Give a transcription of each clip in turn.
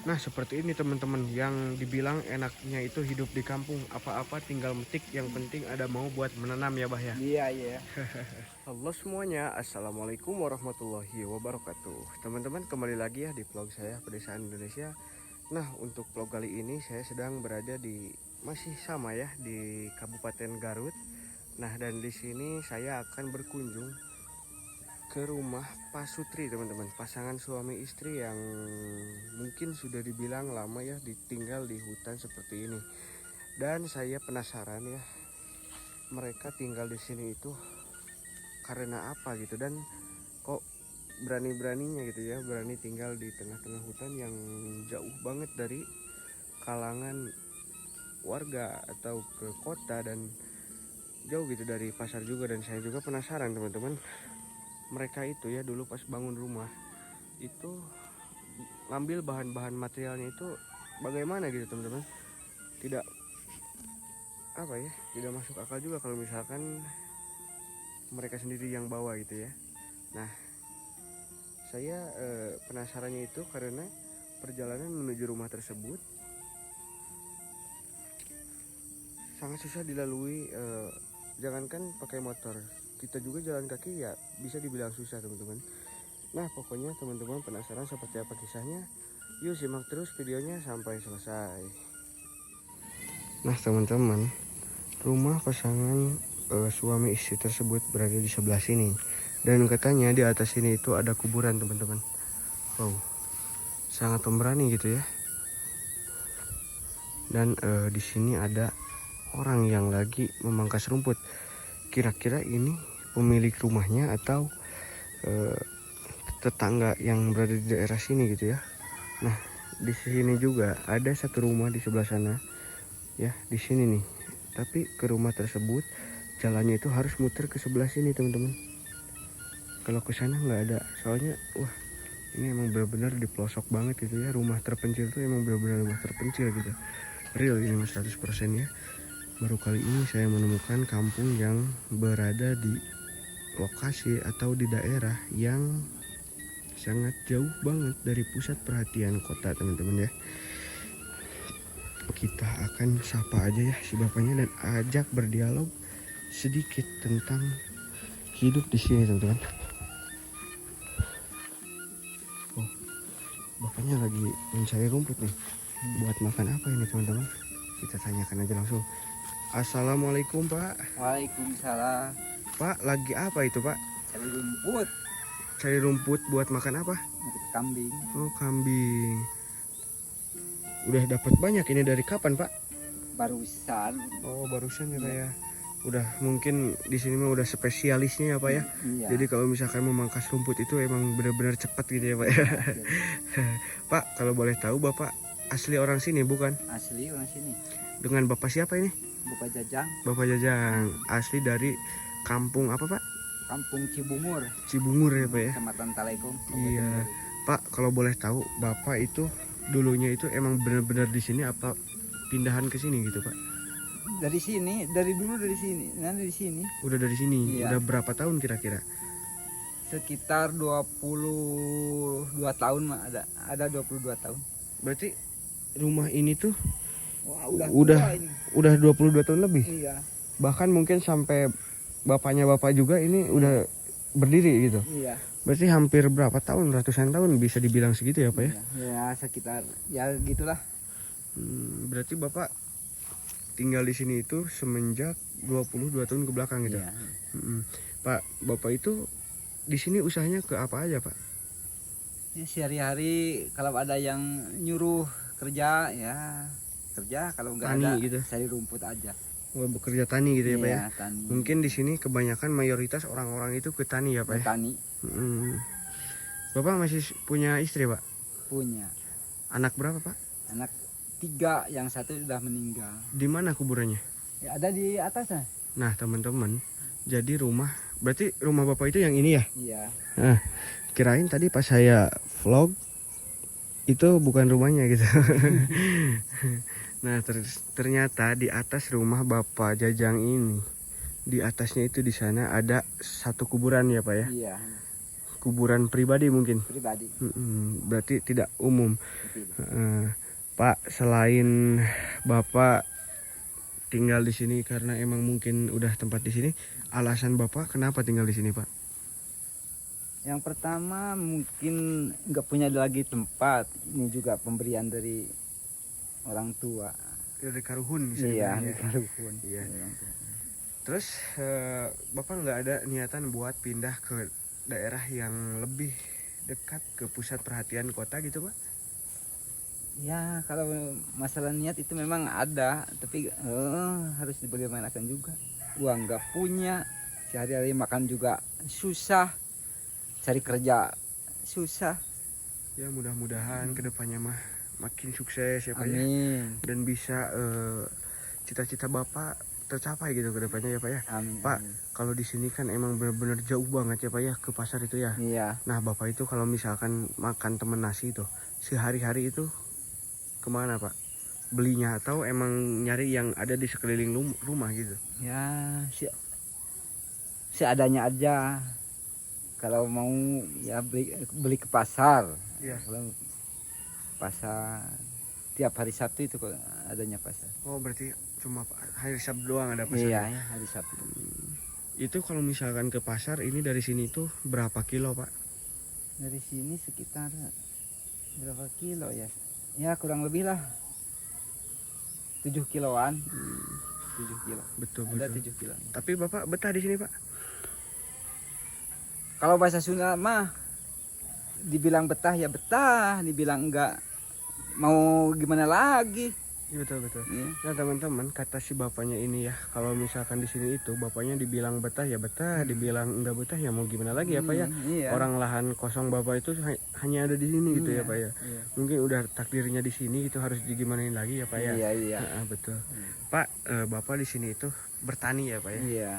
Nah, seperti ini teman-teman, yang dibilang enaknya itu hidup di kampung, apa-apa tinggal metik, yang penting ada mau buat menanam ya, Bah ya. Iya, iya. Halo semuanya, Assalamualaikum warahmatullahi wabarakatuh. Teman-teman, kembali lagi ya di vlog saya Pedesaan Indonesia. Nah, untuk vlog kali ini saya sedang berada di masih sama ya di Kabupaten Garut. Nah, dan di sini saya akan berkunjung ke rumah Pak Sutri, teman-teman, pasangan suami istri yang mungkin sudah dibilang lama ya ditinggal di hutan seperti ini. Dan saya penasaran ya, mereka tinggal di sini itu karena apa gitu, dan kok berani-beraninya gitu ya, berani tinggal di tengah-tengah hutan yang jauh banget dari kalangan warga atau ke kota, dan jauh gitu dari pasar juga. Dan saya juga penasaran teman-teman, mereka itu ya dulu pas bangun rumah itu ngambil bahan-bahan materialnya itu bagaimana gitu teman-teman. Tidak apa ya, tidak masuk akal juga kalau misalkan mereka sendiri yang bawa gitu ya. Nah, saya penasarannya itu karena perjalanan menuju rumah tersebut sangat susah dilalui, jangankan pakai motor, kita juga jalan kaki ya bisa dibilang susah teman-teman. Nah, pokoknya teman-teman penasaran seperti apa kisahnya, yuk simak terus videonya sampai selesai. Nah teman-teman, rumah pasangan suami istri tersebut berada di sebelah sini, dan katanya di atas sini itu ada kuburan teman-teman. Wow, sangat pemberani gitu ya. Dan di sini ada orang yang lagi memangkas rumput. Kira-kira ini pemilik rumahnya atau eh, tetangga yang berada di daerah sini gitu ya. Nah, di sini juga ada satu rumah di sebelah sana ya, di sini nih. Tapi ke rumah tersebut jalannya itu harus muter ke sebelah sini teman-teman. Kalau ke sana nggak ada, soalnya wah, ini emang benar-benar di pelosok banget gitu ya. Rumah terpencil tuh emang benar-benar rumah terpencil gitu. Real ini 100% ya. Baru kali ini saya menemukan kampung yang berada di lokasi atau di daerah yang sangat jauh banget dari pusat perhatian kota teman-teman ya. Kita akan sapa aja ya si bapaknya dan ajak berdialog sedikit tentang hidup di sini teman-teman. Oh, bapaknya lagi mencari rumput nih. Buat makan apa ini teman-teman? Kita tanyakan aja langsung. Assalamualaikum Pak. Waalaikumsalam. Pak, lagi apa itu Pak? Cari rumput, Cari rumput buat makan apa? rumput kambing. Oh, kambing. Udah dapat banyak ini dari kapan Pak? Barusan. Oh, barusan ya Pak Iya. ya. Udah mungkin di sini mah udah spesialisnya ya Pak ya. Iya. Jadi kalau misalkan memangkas rumput itu emang benar-benar cepat gitu ya Pak ya. Pak, kalau boleh tahu Bapak asli orang sini bukan? Asli orang sini. Dengan Bapak siapa ini? Bapak Jajang, Bapak Jajang. Asli dari kampung apa Pak? Kampung Cibungur, Cibungur ya Pak ya. Kecamatan Talaikom. Iya. Pak, kalau boleh tahu Bapak itu dulunya itu emang benar-benar di sini apa pindahan ke sini gitu Pak? Dari sini, dari dulu dari sini. Nanti di sini Udah dari sini. Iya. Udah berapa tahun kira-kira? sekitar 22 tahun mah ada 22 tahun. Berarti rumah ini tuh Wah, udah tua ini. udah 22 tahun lebih. Iya. Bahkan mungkin sampai bapaknya Bapak juga ini udah berdiri gitu. Iya. Berarti hampir berapa tahun, ratusan tahun bisa dibilang segitu ya Pak ya? Iya. Ya sekitar ya gitulah. Berarti Bapak tinggal di sini itu semenjak 22 tahun ke belakang gitu. Iya. Pak, Bapak itu di sini usahanya ke apa aja Pak? Ya, sehari-hari kalau ada yang nyuruh kerja ya kerja, kalau nggak Tani ada gitu. cari rumput aja. Wah, bekerja tani gitu ya Pak ya? Iya, tani. Mungkin di sini kebanyakan mayoritas orang-orang itu ke tani ya Pak ya? Tani Bapak masih punya istri Pak? punya Anak berapa Pak? anak 3, yang satu sudah meninggal. Di mana kuburannya? Ya, ada di atasnya. Nah teman-teman, jadi berarti rumah Bapak itu yang ini ya? Iya. Nah, kirain tadi pas saya vlog itu bukan rumahnya gitu. Nah ternyata di atas rumah Bapak Jajang ini, di atasnya itu di sana ada satu kuburan ya Pak ya? Iya. kuburan pribadi mungkin. pribadi. Berarti tidak umum. Tidak. Pak, selain Bapak tinggal di sini karena emang mungkin udah tempat di sini, alasan Bapak kenapa tinggal di sini, Pak? Yang pertama mungkin nggak punya lagi tempat. Ini juga pemberian dari orang tua. Dari Karuhun bisa Iya, dibilang di ya. Karuhun. Iya. Dari orang tua. Terus Bapak nggak ada niatan buat pindah ke daerah yang lebih dekat ke pusat perhatian kota gitu, Pak? Ya kalau masalah niat itu memang ada, tapi harus dibagaimanakan juga. Uang nggak punya, sehari-hari makan juga susah, cari kerja susah. Ya mudah-mudahan kedepannya mah makin sukses ya Pak ya. Amin. Dan bisa cita-cita Bapak tercapai gitu kedepannya ya Pak ya. Amin. Pak, Amin. kalau di sini kan emang benar-benar jauh banget ya Pak ya ke pasar itu ya. Iya. Nah Bapak itu kalau misalkan makan temen nasi itu sehari-hari itu kemana Pak? Belinya atau emang nyari yang ada di sekeliling rumah gitu? Ya seadanya aja. Kalau mau ya beli ke pasar. Iya. Kalau pasar tiap hari Sabtu itu kok adanya pasar. Oh berarti cuma hari Sabtu doang ada pasar? Iya ya, hari Sabtu. Itu kalau misalkan ke pasar ini dari sini tuh berapa kilo Pak? Dari sini sekitar berapa kilo ya? Ya kurang lebih lah 7 kiloan. 7 kilo. Betul Ada betul. 7 kilo. Tapi Bapak betah di sini Pak? Kalau bahasa Sunda mah dibilang betah ya betah, dibilang enggak mau gimana lagi. Iya betul betul. Iya. Nah teman-teman kata si bapaknya ini ya kalau misalkan di sini itu bapaknya dibilang betah ya betah, dibilang enggak betah ya mau gimana lagi ya Pak ya. Iya. Orang lahan kosong bapak itu hanya ada di sini gitu ya Pak ya. Iya. Mungkin udah takdirnya di sini itu harus digimanain lagi ya Pak ya. Iya, iya. Betul. Pak, bapak di sini itu bertani ya Pak ya. Iya.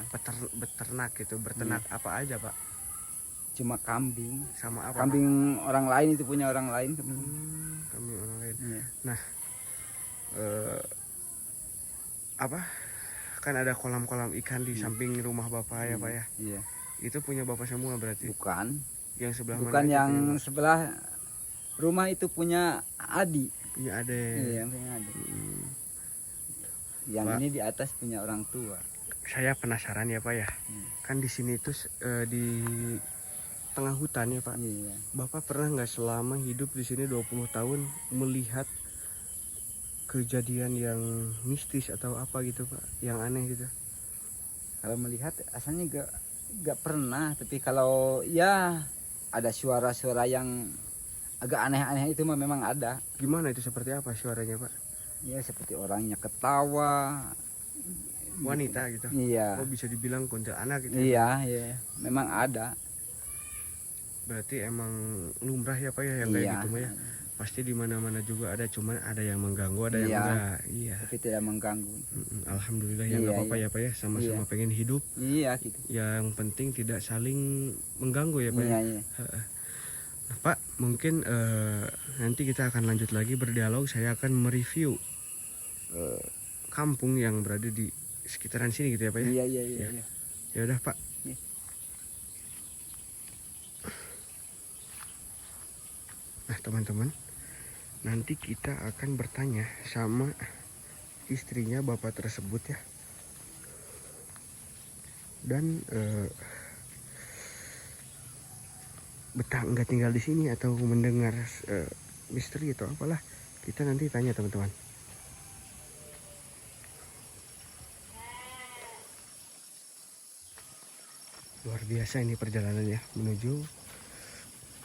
Beternak gitu, berternak apa aja Pak? Cuma kambing. Sama apa? Pak? Kambing orang lain itu punya orang lain. Kambing orang lain. Iya. Nah, apa? Kan ada kolam-kolam ikan di samping rumah bapak ya Pak ya. Iya. Itu punya bapak semua berarti. Bukan. Yang sebelah Bukan mana? aja yang punya sebelah rumah itu punya Adi. punya ade. Iya, punya Adi. Yang Pak. ini di atas punya orang tua. Saya penasaran ya Pak ya. Kan di sini itu di tengah hutan ya Pak. Iya. Bapak pernah nggak selama hidup di sini 20 tahun melihat kejadian yang mistis atau apa gitu Pak, yang aneh gitu? Kalau melihat asalnya gak pernah, tapi kalau ya ada suara-suara yang agak aneh-aneh itu mah memang ada. Gimana itu, seperti apa suaranya Pak? Ya seperti orangnya ketawa. Wanita gitu? Iya. Oh bisa dibilang kuntilanak gitu? Iya, iya, memang ada. Berarti emang lumrah ya Pak ya yang kayak Iya. gitu mah ya? Pasti di mana-mana juga ada, cuman ada yang mengganggu, ada yang Iya. enggak. Iya. Tapi tidak mengganggu. Alhamdulillah ya Iya, nggak apa-apa iya. ya Pak ya, sama-sama Iya. pengen hidup. Iya gitu. Yang penting tidak saling mengganggu ya Pak Iya, ya. iya. Nah, Pak, mungkin nanti kita akan lanjut lagi berdialog. Saya akan mereview kampung yang berada di sekitaran sini gitu ya Pak ya. Iya, iya, iya. Ya. Iya. Ya udah Pak. Iya. Nah teman-teman, nanti kita akan bertanya sama istrinya bapak tersebut ya. Dan betah enggak tinggal di sini atau mendengar misteri atau apalah, kita nanti tanya teman-teman. Luar biasa ini perjalanannya menuju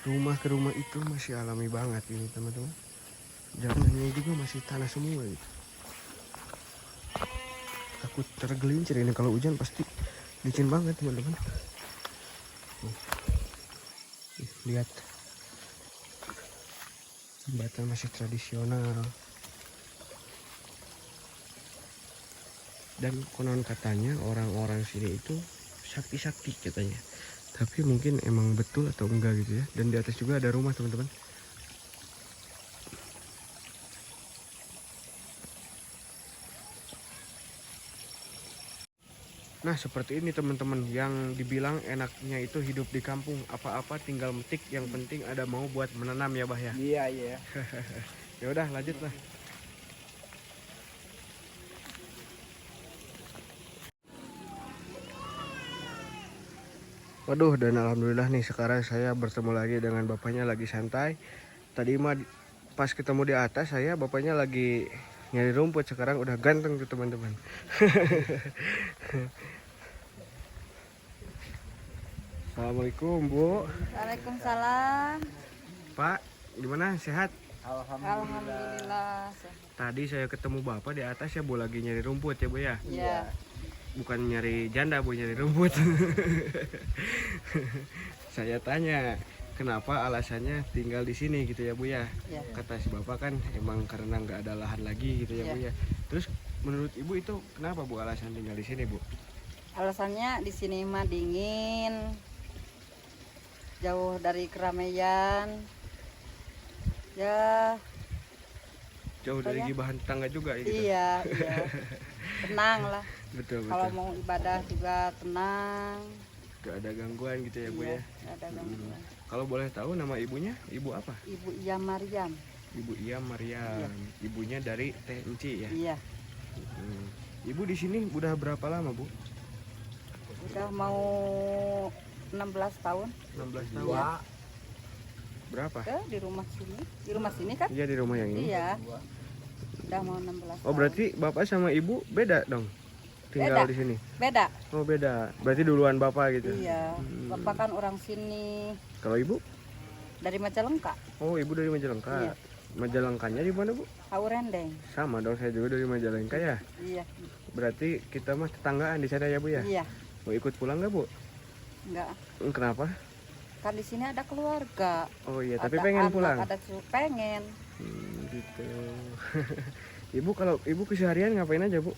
rumah ke rumah itu, masih alami banget ini teman-teman. Jalanannya juga masih tanah semua gitu. Takut tergelincir ini, kalau hujan pasti licin banget teman-teman. Lihat, jembatan masih tradisional. Dan konon katanya orang-orang sini itu sakti-sakti katanya. Tapi mungkin emang betul atau enggak gitu ya. Dan di atas juga ada rumah teman-teman. Nah seperti ini teman-teman, yang dibilang enaknya itu hidup di kampung, apa-apa tinggal metik, yang penting ada mau buat menanam ya Bah ya. Iya, iya. Ya udah lanjut lah. Waduh, dan alhamdulillah nih sekarang saya bertemu lagi dengan bapaknya lagi santai. Tadi mah pas ketemu di atas saya, bapaknya lagi nyari rumput, sekarang udah ganteng tuh teman-teman. Assalamualaikum Bu. Waalaikumsalam. Pak, gimana sehat? Alhamdulillah. Tadi saya ketemu bapak di atas ya Bu, lagi nyari rumput ya Bu ya. Ya, Bukan nyari janda Bu, nyari rumput. Saya tanya kenapa alasannya tinggal di sini gitu ya Bu ya. ya. Kata si bapak kan emang karena nggak ada lahan lagi gitu ya Bu ya. Terus menurut ibu itu kenapa Bu alasan tinggal di sini Bu? Alasannya di sini mah dingin, jauh dari keramaian. Ya, Jauh dari Apanya? gibahan tetangga juga ya gitu. iya, iya. Tenang lah. Betul Kalau betul. mau ibadah juga tenang. Gak ada gangguan gitu ya Bu Iya, ya. nggak ada gangguan. Kalau boleh tahu nama ibunya, ibu apa? Ibu Iya Maryam. Ibu Iya Maryam. Ibunya dari Teh Enci ya. Iya, Hmm. Ibu di sini udah berapa lama Bu? udah mau 16 tahun 16 tahun. Iya. Berapa? di rumah sini. Di rumah sini kan? Iya di rumah yang ini. Iya. Udah mau 16 Oh tahun. berarti bapak sama ibu beda dong? Tinggal Beda. di sini. Beda. Oh beda. Berarti duluan bapak gitu. Iya, Bapak kan orang sini Kalau ibu? dari Majalengka, Oh ibu dari Majalengka. Iya. Majalengkanya di mana Bu? Aurendeng. Sama dong, saya juga dari Majalengka ya. Iya, Berarti kita mah tetanggaan di sana ya Bu ya. iya, Mau ikut pulang nggak Bu? enggak. Kenapa? Kan di sini ada keluarga. Oh iya, tapi ada pengen anak, pulang. pengen. Gitu. Ibu kalau ibu keseharian ngapain aja Bu?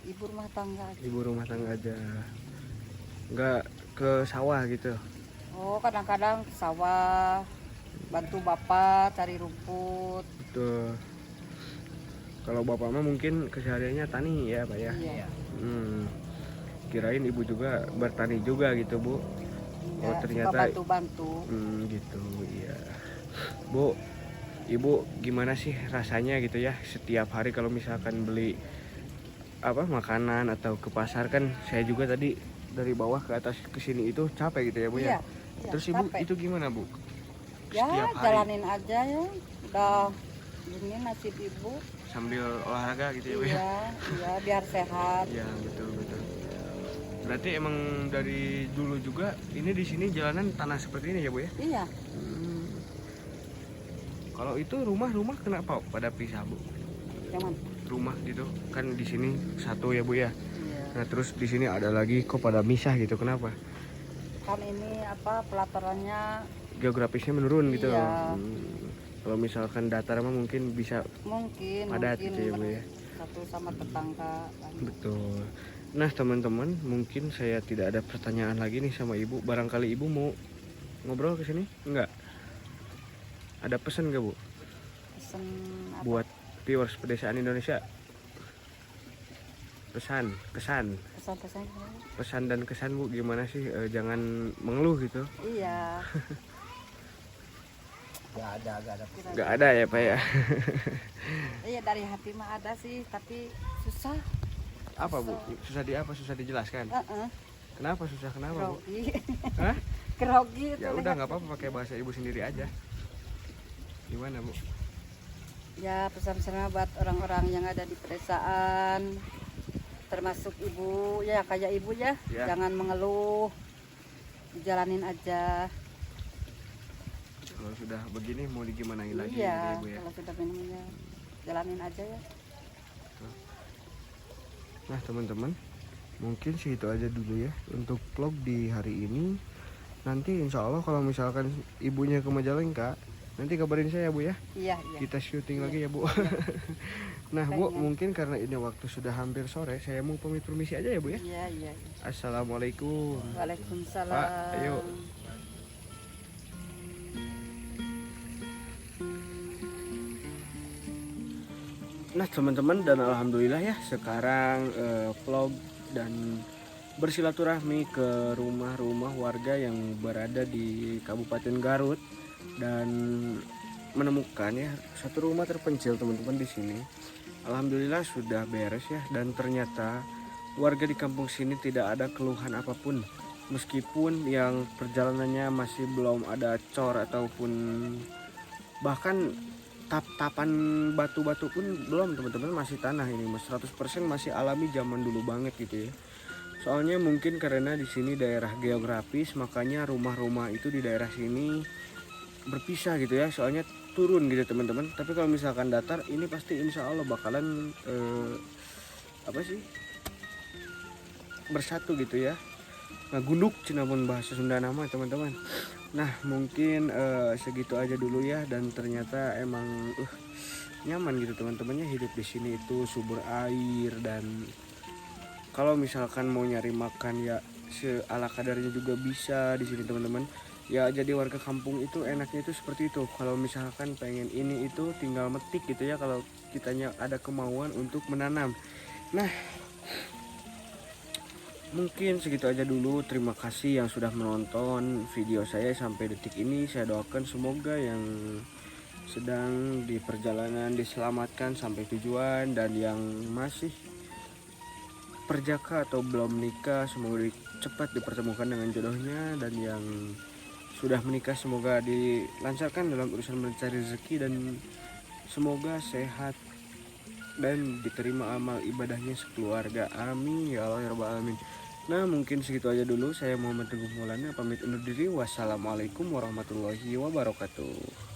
Ibu rumah tangga. Ibu rumah tangga aja. Nggak ke sawah gitu. Oh, kadang-kadang ke sawah, bantu bapak cari rumput. Betul. Kalau bapak mah mungkin kesehariannya tani ya Pak ya. Iya. Hmm. Kirain ibu juga bertani juga gitu Bu. Oh Enggak, ternyata suka bantu-bantu. gitu iya. Bu, ibu gimana sih rasanya gitu ya setiap hari kalau misalkan beli apa makanan atau ke pasar, kan saya juga tadi dari bawah ke atas ke sini itu capek gitu ya Bu ya. Iya. Iya, Terus ibu capek. itu gimana Bu? Ya, Setiap hari jalanin aja ya. Udah ini nasib ibu. sambil olahraga gitu ya Bu ya. Iya, iya, biar sehat. Iya betul betul. Berarti emang dari dulu juga ini di sini jalanan tanah seperti ini ya Bu ya? Iya. Kalau itu rumah-rumah kenapa pada pisah Bu? Yang mana? Rumah gitu kan di sini satu ya Bu ya. Iya. Nah terus di sini ada lagi kok pada misah gitu, kenapa? Kan ini apa pelatarannya Geografisnya menurun gitu. Iya. Kalau misalkan datar mah mungkin bisa mungkin padat gitu ya Bu ya. satu sama tetangga kan. Betul. Nah teman-teman, mungkin saya tidak ada pertanyaan lagi nih sama ibu. Barangkali ibu mau ngobrol ke sini? Enggak. Ada pesan nggak Bu Pesen apa? buat viewers pedesaan Indonesia? Pesan, kesan, Pesan-pesan. pesan dan kesan Bu gimana sih? Jangan mengeluh gitu. Iya. Gak ada. Nggak ada ya Pak ya. Iya, dari hati mah ada sih, tapi susah. Apa Bu? Susah di apa? Susah dijelaskan. Heeh. Kenapa susah? Kenapa Bu? Grogi. Hah? Grogi itu. Ya udah nggak apa-apa, pakai bahasa ibu sendiri aja. Gimana Bu? Ya, pesan-pesan buat orang-orang yang ada di pedesaan, termasuk ibu ya, kayak ibu ya, Ya. jangan mengeluh, dijalanin aja. Kalau sudah begini mau digimanain lagi gitu Iya, ya Bu ya. kalau sudah minumnya jalanin aja ya. Nah teman-teman, mungkin segitu aja dulu ya untuk vlog di hari ini. Nanti insya Allah kalau misalkan ibunya ke Majalengka, nanti kabarin saya Bu ya. Iya, iya. Kita syuting Iya. lagi ya Bu. Nah Bu, Pengen. mungkin karena ini waktu sudah hampir sore, saya mau pamit permisi aja ya Bu ya. Iya, iya. Assalamualaikum. Waalaikumsalam. Pak, ayo. Nah teman-teman, dan alhamdulillah ya sekarang vlog dan bersilaturahmi ke rumah-rumah warga yang berada di Kabupaten Garut dan menemukan ya satu rumah terpencil teman-teman di sini. Alhamdulillah sudah beres ya, dan ternyata warga di kampung sini tidak ada keluhan apapun, meskipun yang perjalanannya masih belum ada cor ataupun bahkan tap-tapan batu-batu pun belum teman-teman, masih tanah ini 100% masih alami zaman dulu banget gitu ya. Soalnya mungkin karena di sini daerah geografis, makanya rumah-rumah itu di daerah sini berpisah gitu ya, soalnya turun gitu teman-teman. Tapi kalau misalkan datar ini pasti insya Allah bakalan bersatu gitu ya. Nah, gunduk cinapun bahasa Sunda nama teman-teman. Nah mungkin segitu aja dulu ya, dan ternyata emang nyaman gitu teman-temannya, hidup di sini itu subur air, dan kalau misalkan mau nyari makan ya seala kadarnya juga bisa di sini teman-teman. Ya jadi warga kampung itu enaknya itu seperti itu. Kalau misalkan pengen ini itu tinggal metik gitu ya, kalau kitanya ada kemauan untuk menanam. Nah mungkin segitu aja dulu. Terima kasih yang sudah menonton video saya sampai detik ini. Saya doakan semoga yang sedang di perjalanan diselamatkan sampai tujuan, dan yang masih perjaka atau belum menikah semoga cepat dipertemukan dengan jodohnya, dan yang sudah menikah semoga dilancarkan dalam urusan mencari rezeki, dan semoga sehat dan diterima amal ibadahnya sekeluarga. Amin ya Allah ya rabbal alamin. Nah mungkin segitu aja dulu. Saya Muhammad Teguh Maulana pamit undur diri. Wassalamualaikum warahmatullahi wabarakatuh.